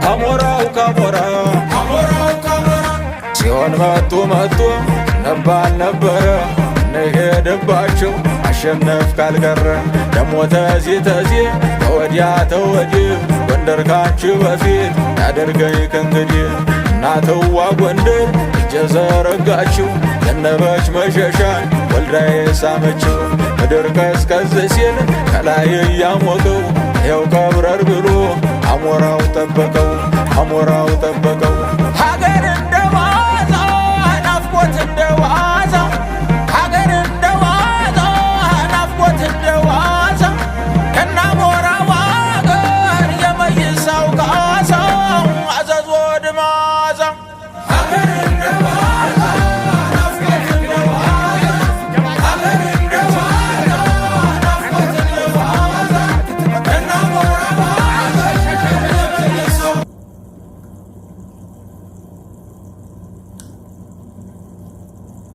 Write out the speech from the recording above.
አሞራው ካሞራ ሲሆን መጡ ነባል ነበረ ነሄደባቸው አሸነፍ ካልቀረ ደሞ ተዚህ ተወዲያ ተወዲህ ጎንደር ካንቺ በፊት ያደርገኝ ከእንግዲህ እናትዋ ጎንደር እጀ ዘረጋችው ዘነበች መሸሻን ወልዳ የሳመችው ምድር ቀዝቀዝ ሲል ከላይ እያሞቀው ይኸው ቀብረር ብሎ አሞራው ጠበቀው